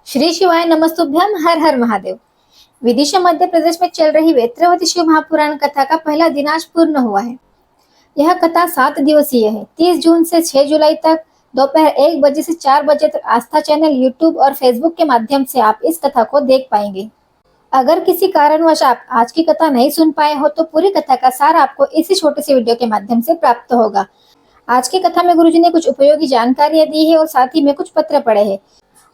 श्री शिवाय नमस्तुभ्यम, हर हर महादेव। विदिशा मध्य प्रदेश में चल रही वेत्रवती शिव महापुराण कथा का पहला दिन आज पूर्ण हुआ है। यह कथा 7 दिवसीय है। 30 जून से 6 जुलाई तक दोपहर 1 बजे से 4 बजे तक आस्था चैनल, यूट्यूब और फेसबुक के माध्यम से आप इस कथा को देख पाएंगे। अगर किसी कारणवश आप आज की कथा नहीं सुन पाए हो तो पूरी कथा का सार आपको इसी छोटे से वीडियो के माध्यम से प्राप्त होगा। आज की कथा में गुरुजी ने कुछ उपयोगी जानकारियां दी है और साथ ही में कुछ पत्र पढ़े हैं।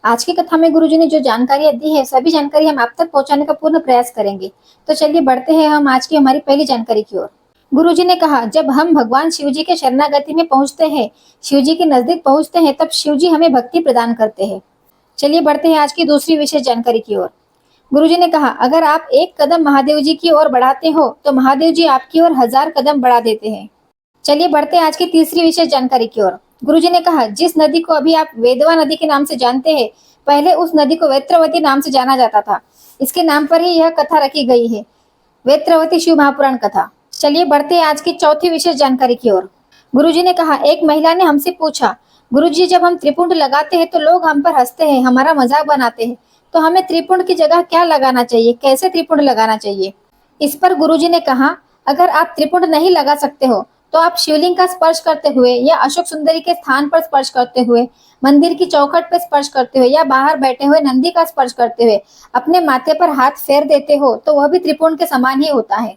आज की कथा में गुरुजी ने जो जानकारियां दी है सभी जानकारी हम आप तक पहुंचाने का पूर्ण प्रयास करेंगे। तो चलिए बढ़ते हैं हम आज की हमारी पहली जानकारी की ओर। गुरुजी ने कहा, जब हम भगवान शिव जी के शरणागति में पहुंचते हैं, शिव जी के नजदीक पहुंचते हैं, तब शिव जी हमें भक्ति प्रदान करते हैं। चलिए बढ़ते हैं आज की दूसरी विशेष जानकारी की ओर। गुरुजी ने कहा, अगर आप एक कदम महादेव जी की ओर बढ़ाते हो तो महादेव जी आपकी ओर 1000 कदम बढ़ा देते हैं। चलिए बढ़ते हैं आज की तीसरी विशेष जानकारी की ओर। गुरुजी ने कहा, जिस नदी को अभी आप वेदवा नदी के नाम से जानते हैं, पहले उस नदी को वेत्रवती नाम से जाना जाता था। इसके नाम पर ही यह कथा रखी गई है, वेत्रवती शिव महापुराण कथा। चलिए बढ़ते हैं आज की चौथी विशेष जानकारी की ओर। गुरुजी ने कहा, एक महिला ने हमसे पूछा, गुरुजी जब हम त्रिपुंड लगाते हैं तो लोग हम पर हंसते हैं, हमारा मजाक बनाते हैं, तो हमें त्रिपुंड की जगह क्या लगाना चाहिए, कैसे त्रिपुंड लगाना चाहिए? इस पर गुरुजी ने कहा, अगर आप त्रिपुंड नहीं लगा सकते हो तो आप शिवलिंग का स्पर्श करते हुए या अशोक सुंदरी के स्थान पर स्पर्श करते हुए, मंदिर की चौखट पर स्पर्श करते हुए या बाहर बैठे हुए नंदी का स्पर्श करते हुए अपने माथे पर हाथ फेर देते हो तो वह भी त्रिपुंड के समान ही होता है।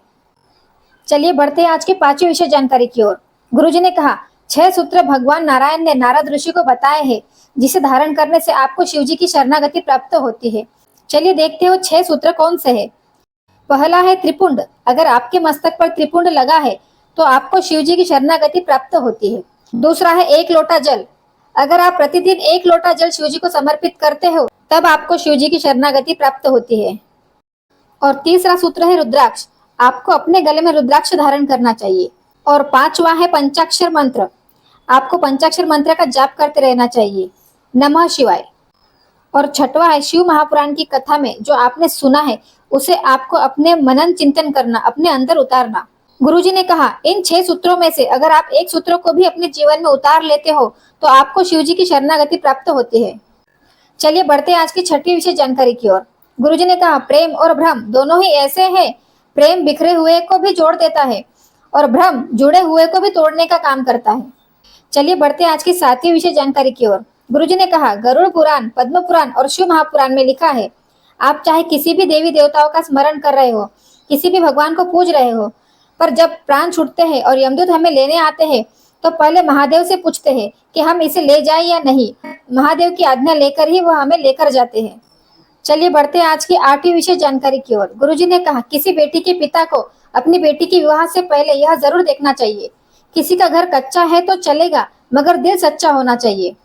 चलिए बढ़ते हैं आज की पांचवी विशेष जानकारी की ओर। गुरुजी ने कहा, 6 सूत्र भगवान नारायण ने नारद ऋषि को बताए हैं, जिसे धारण करने से आपको शिव जी की शरणागति प्राप्त होती है। चलिए देखते हो 6 सूत्र कौन से है। पहला है त्रिपुंड। अगर आपके मस्तक पर त्रिपुंड लगा है तो आपको शिव जी की शरणागति प्राप्त होती है। दूसरा है 1 लोटा जल। अगर आप प्रतिदिन 1 लोटा जल शिव जी को समर्पित करते हो तब आपको शिव जी की शरणागति प्राप्त होती है। और तीसरा सूत्र है रुद्राक्ष। आपको अपने गले में रुद्राक्ष धारण करना चाहिए। और 5वां है पंचाक्षर मंत्र। आपको पंचाक्षर मंत्र का जाप करते रहना चाहिए, नमः शिवाय। और 6वां है शिव महापुराण की कथा में जो आपने सुना है उसे आपको अपने मनन चिंतन करना, अपने अंदर उतारना। गुरुजी ने कहा, इन 6 सूत्रों में से अगर आप एक सूत्र को भी अपने जीवन में उतार लेते हो तो आपको शिव जी की शरणागति प्राप्त होती है। चलिए बढ़ते हैं आज की 6वीं विशेष जानकारी की ओर। गुरुजी ने कहा, प्रेम और भ्रम दोनों ही ऐसे हैं। प्रेम बिखरे हुए को भी जोड़ देता है और भ्रम जुड़े हुए को भी तोड़ने का काम करता है। चलिए बढ़ते हैं आज की 7वीं विशेष जानकारी की ओर। गुरुजी ने कहा, गरुड़ पुराण, पद्म पुराण और शिव महापुराण में लिखा है, आप चाहे किसी भी देवी देवताओं का स्मरण कर रहे हो, किसी भी भगवान को पूज रहे हो, पर जब प्राण छूटते हैं और यमदूत हमें लेने आते हैं तो पहले महादेव से पूछते हैं कि हम इसे ले जाएं या नहीं। महादेव की आज्ञा लेकर ही वह हमें लेकर जाते हैं। चलिए बढ़ते हैं आज की 8वीं विशेष जानकारी की ओर। गुरुजी ने कहा, किसी बेटी के पिता को अपनी बेटी के विवाह से पहले यह जरूर देखना चाहिए, किसी का घर कच्चा है तो चलेगा मगर दिल सच्चा होना चाहिए।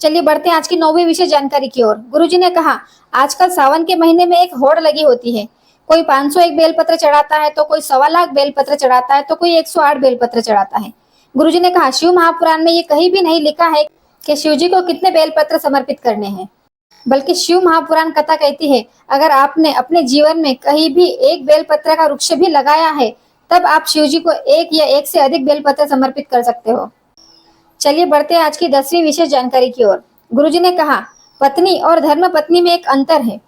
चलिए बढ़ते हैं आज की 9वीं विशेष जानकारी की ओर। गुरुजी ने कहा, आजकल सावन के महीने में एक होड़ लगी होती है। कोई 501 बेलपत्र चढ़ाता है तो कोई 1.25 लाख बेलपत्र चढ़ाता है तो कोई 108 बेलपत्र चढ़ाता है। गुरुजी ने कहा, शिव महापुराण में ये कहीं भी नहीं लिखा है कि शिव जी को कितने बेलपत्र समर्पित करने हैं, बल्कि शिव महापुराण कथा कहती है, अगर आपने अपने जीवन में कहीं भी एक बेलपत्र का वृक्ष भी लगाया है तब आप शिव जी को 1 या 1 से अधिक बेलपत्र समर्पित कर सकते हो। चलिए बढ़ते हैं आज की 10वीं विशेष जानकारी की ओर। गुरुजी ने कहा, पत्नी और धर्म पत्नी में एक अंतर है।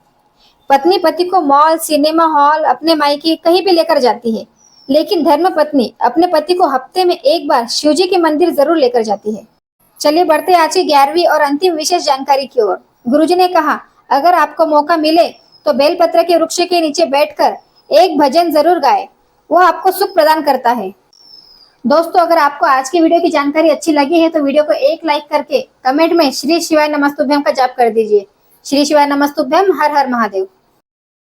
पत्नी पति को मॉल, सिनेमा हॉल, अपने मायके कहीं भी लेकर जाती है, लेकिन धर्म पत्नी अपने पति को हफ्ते में एक बार शिव जी के मंदिर जरूर लेकर जाती है। चलिए बढ़ते आज की 11वीं और अंतिम विशेष जानकारी की ओर। गुरुजी ने कहा, अगर आपको मौका मिले तो बेलपत्र के वृक्ष के नीचे बैठकर एक भजन जरूर गाए, वह आपको सुख प्रदान करता है। दोस्तों, अगर आपको आज की वीडियो की जानकारी अच्छी लगी है तो वीडियो को एक लाइक करके कमेंट में श्री शिवाय नमस्तुभ्यम का जाप कर दीजिए। श्री शिवाय नमस्तुभ्यम, हर हर महादेव।